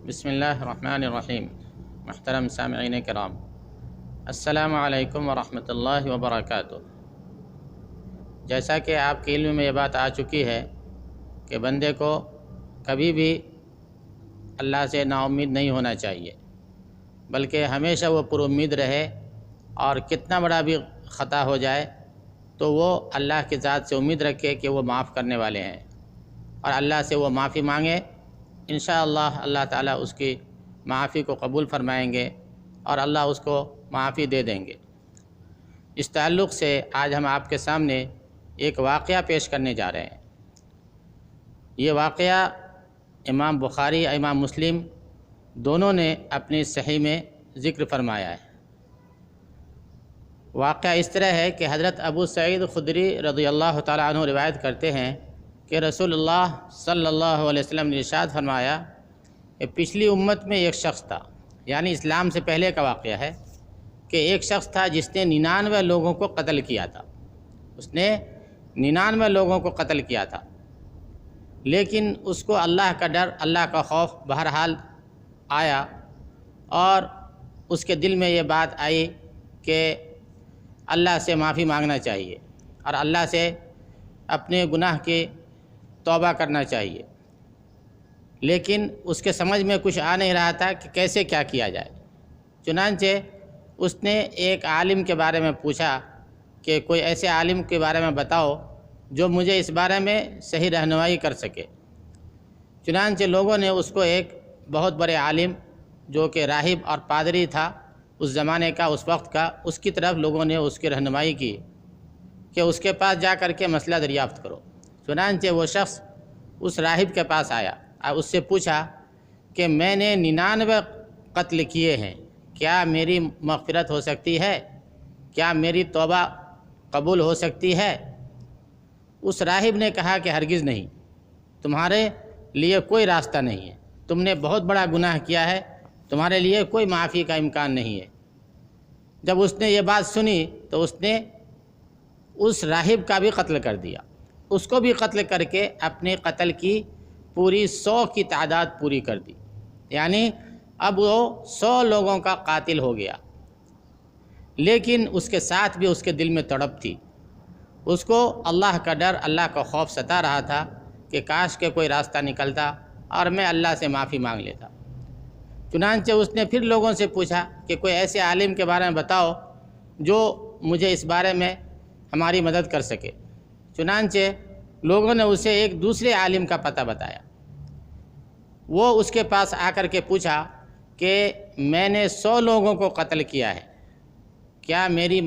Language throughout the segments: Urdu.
بسم اللہ الرحمن الرحیم۔ محترم سامعین کرام، السلام علیکم ورحمۃ اللہ وبرکاتہ۔ جیسا کہ آپ کے علم میں یہ بات آ چکی ہے کہ بندے کو کبھی بھی اللہ سے نا امید نہیں ہونا چاہیے، بلکہ ہمیشہ وہ پر امید رہے، اور کتنا بڑا بھی خطا ہو جائے تو وہ اللہ کی ذات سے امید رکھے کہ وہ معاف کرنے والے ہیں، اور اللہ سے وہ معافی مانگے۔ انشاءاللہ اللہ تعالیٰ اس کی معافی کو قبول فرمائیں گے اور اللہ اس کو معافی دے دیں گے۔ اس تعلق سے آج ہم آپ کے سامنے ایک واقعہ پیش کرنے جا رہے ہیں۔ یہ واقعہ امام بخاری امام مسلم دونوں نے اپنی صحیح میں ذکر فرمایا ہے۔ واقعہ اس طرح ہے کہ حضرت ابو سعید خدری رضی اللہ تعالیٰ عنہ روایت کرتے ہیں کہ رسول اللہ صلی اللہ علیہ وسلم نے ارشاد فرمایا کہ پچھلی امت میں ایک شخص تھا، یعنی اسلام سے پہلے کا واقعہ ہے، کہ ایک شخص تھا جس نے 99 لوگوں کو قتل کیا تھا۔ اس نے 99 لوگوں کو قتل کیا تھا، لیکن اس کو اللہ کا ڈر، اللہ کا خوف بہرحال آیا، اور اس کے دل میں یہ بات آئی کہ اللہ سے معافی مانگنا چاہیے اور اللہ سے اپنے گناہ کی توبہ کرنا چاہیے، لیکن اس کے سمجھ میں کچھ آ نہیں رہا تھا کہ کیسے کیا کیا جائے۔ چنانچہ اس نے ایک عالم کے بارے میں پوچھا کہ کوئی ایسے عالم کے بارے میں بتاؤ جو مجھے اس بارے میں صحیح رہنمائی کر سکے۔ چنانچہ لوگوں نے اس کو ایک بہت بڑے عالم جو کہ راہب اور پادری تھا اس زمانے کا، اس وقت کا، اس کی طرف لوگوں نے اس کی رہنمائی کی کہ اس کے پاس جا کر کے مسئلہ دریافت کرو۔ چنانچہ وہ شخص اس راہب کے پاس آیا اور اس سے پوچھا کہ میں نے 99 قتل کیے ہیں، کیا میری مغفرت ہو سکتی ہے؟ کیا میری توبہ قبول ہو سکتی ہے؟ اس راہب نے کہا کہ ہرگز نہیں، تمہارے لیے کوئی راستہ نہیں ہے، تم نے بہت بڑا گناہ کیا ہے، تمہارے لیے کوئی معافی کا امکان نہیں ہے۔ جب اس نے یہ بات سنی تو اس نے اس راہب کا بھی قتل کر دیا، اس کو بھی قتل کر کے اپنے قتل کی پوری 100 کی تعداد پوری کر دی، یعنی اب وہ 100 لوگوں کا قاتل ہو گیا۔ لیکن اس کے ساتھ بھی اس کے دل میں تڑپ تھی، اس کو اللہ کا ڈر، اللہ کا خوف ستا رہا تھا کہ کاش کہ کوئی راستہ نکلتا اور میں اللہ سے معافی مانگ لیتا۔ چنانچہ اس نے پھر لوگوں سے پوچھا کہ کوئی ایسے عالم کے بارے میں بتاؤ جو مجھے اس بارے میں ہماری مدد کر سکے۔ چنانچہ لوگوں نے اسے ایک دوسرے عالم کا پتہ بتایا۔ وہ اس کے پاس آ کر کے پوچھا کہ میں نے 100 لوگوں کو قتل کیا ہے، کیا میری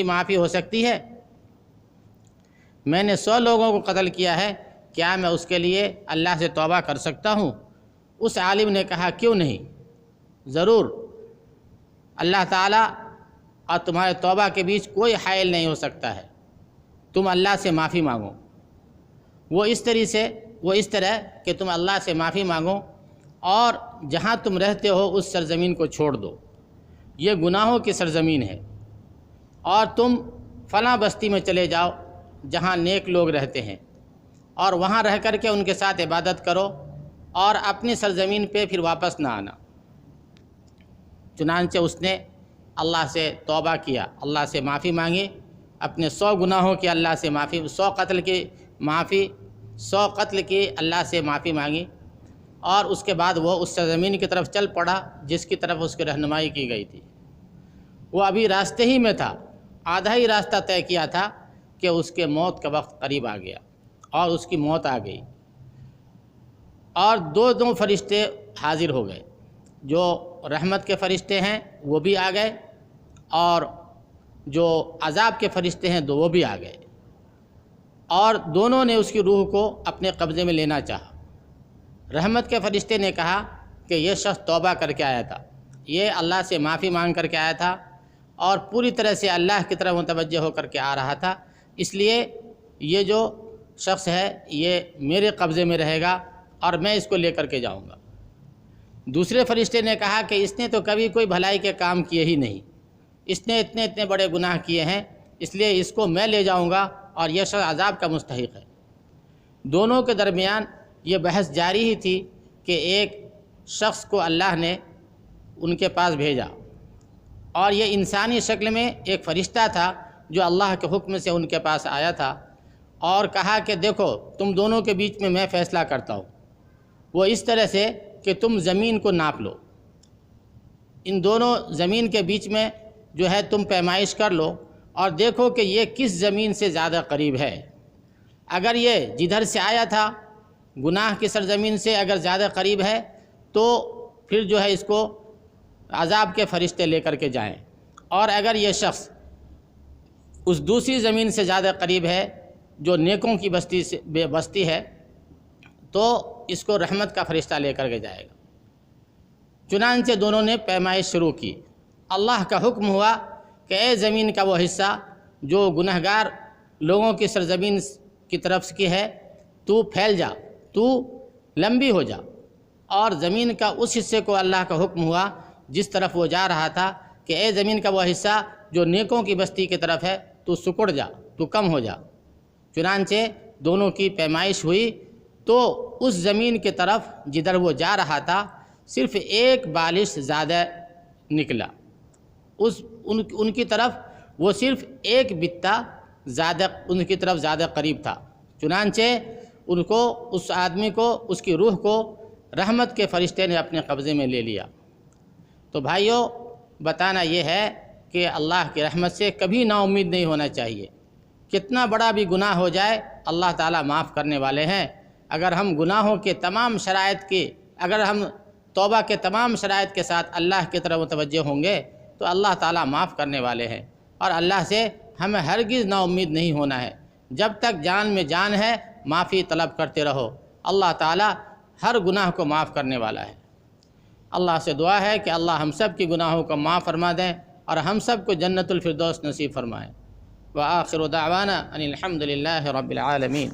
معافی ہو سکتی ہے؟ میں نے 100 لوگوں کو قتل کیا ہے، کیا میں اس کے لیے اللہ سے توبہ کر سکتا ہوں؟ اس عالم نے کہا کیوں نہیں، ضرور، اللہ تعالیٰ اور تمہارے توبہ کے بیچ کوئی حائل نہیں ہو سکتا ہے، تم اللہ سے معافی مانگو۔ وہ اس طرح کہ تم اللہ سے معافی مانگو اور جہاں تم رہتے ہو اس سرزمین کو چھوڑ دو، یہ گناہوں کی سرزمین ہے، اور تم فلاں بستی میں چلے جاؤ جہاں نیک لوگ رہتے ہیں، اور وہاں رہ کر کے ان کے ساتھ عبادت کرو، اور اپنی سرزمین پہ پھر واپس نہ آنا۔ چنانچہ اس نے اللہ سے توبہ کیا، اللہ سے معافی مانگی، اپنے 100 گناہوں کی اللہ سے معافی، 100 قتل کی اللہ سے معافی مانگی، اور اس کے بعد وہ اس سرزمین کی طرف چل پڑا جس کی طرف اس کی رہنمائی کی گئی تھی۔ وہ ابھی راستے ہی میں تھا، آدھا ہی راستہ طے کیا تھا کہ اس کے موت کا وقت قریب آ گیا، اور اس کی موت آ گئی، اور دو فرشتے حاضر ہو گئے، جو رحمت کے فرشتے ہیں وہ بھی آ گئے، اور جو عذاب کے فرشتے ہیں وہ بھی آ گئے، اور دونوں نے اس کی روح کو اپنے قبضے میں لینا چاہا۔ رحمت کے فرشتے نے کہا کہ یہ شخص توبہ کر کے آیا تھا، یہ اللہ سے معافی مانگ کر کے آیا تھا، اور پوری طرح سے اللہ کی طرف متوجہ ہو کر کے آ رہا تھا، اس لیے یہ جو شخص ہے یہ میرے قبضے میں رہے گا اور میں اس کو لے کر کے جاؤں گا۔ دوسرے فرشتے نے کہا کہ اس نے تو کبھی کوئی بھلائی کے کام کیے ہی نہیں، اس نے اتنے بڑے گناہ کیے ہیں، اس لیے اس کو میں لے جاؤں گا اور یہ شخص عذاب کا مستحق ہے۔ دونوں کے درمیان یہ بحث جاری ہی تھی کہ ایک شخص کو اللہ نے ان کے پاس بھیجا، اور یہ انسانی شکل میں ایک فرشتہ تھا جو اللہ کے حکم سے ان کے پاس آیا تھا، اور کہا کہ دیکھو تم دونوں کے بیچ میں میں فیصلہ کرتا ہوں، وہ اس طرح سے کہ تم زمین کو ناپ لو، ان دونوں زمین کے بیچ میں جو ہے تم پیمائش کر لو اور دیکھو کہ یہ کس زمین سے زیادہ قریب ہے۔ اگر یہ جدھر سے آیا تھا گناہ کی سرزمین سے اگر زیادہ قریب ہے تو پھر جو ہے اس کو عذاب کے فرشتے لے کر کے جائیں، اور اگر یہ شخص اس دوسری زمین سے زیادہ قریب ہے جو نیکوں کی بستی ہے تو اس کو رحمت کا فرشتہ لے کر کے جائے گا۔ چنانچہ دونوں نے پیمائش شروع کی۔ اللہ کا حکم ہوا کہ اے زمین کا وہ حصہ جو گنہگار لوگوں کی سرزمین کی طرف کی ہے، تو پھیل جا، تو لمبی ہو جا، اور زمین کا اس حصے کو اللہ کا حکم ہوا جس طرف وہ جا رہا تھا کہ اے زمین کا وہ حصہ جو نیکوں کی بستی کی طرف ہے تو سکڑ جا، تو کم ہو جا۔ چنانچہ دونوں کی پیمائش ہوئی تو اس زمین کی طرف جدھر وہ جا رہا تھا صرف ایک بالش زیادہ نکلا، ان کی طرف وہ صرف ایک بتہ زیادہ ان کی طرف زیادہ قریب تھا۔ چنانچہ ان کو اس آدمی کو اس کی روح کو رحمت کے فرشتے نے اپنے قبضے میں لے لیا۔ تو بھائیوں، بتانا یہ ہے کہ اللہ کی رحمت سے کبھی نا امید نہیں ہونا چاہیے۔ کتنا بڑا بھی گناہ ہو جائے اللہ تعالیٰ معاف کرنے والے ہیں۔ اگر ہم گناہوں کے تمام شرائط کی اگر ہم توبہ کے تمام شرائط کے ساتھ اللہ کی طرف متوجہ ہوں گے تو اللہ تعالیٰ معاف کرنے والے ہیں، اور اللہ سے ہمیں ہرگز نا امید نہیں ہونا ہے۔ جب تک جان میں جان ہے معافی طلب کرتے رہو، اللہ تعالیٰ ہر گناہ کو معاف کرنے والا ہے۔ اللہ سے دعا ہے کہ اللہ ہم سب کی گناہوں کو معاف فرما دیں اور ہم سب کو جنت الفردوس نصیب فرمائیں۔ وآخر دعوانا ان الحمد للہ رب العالمین۔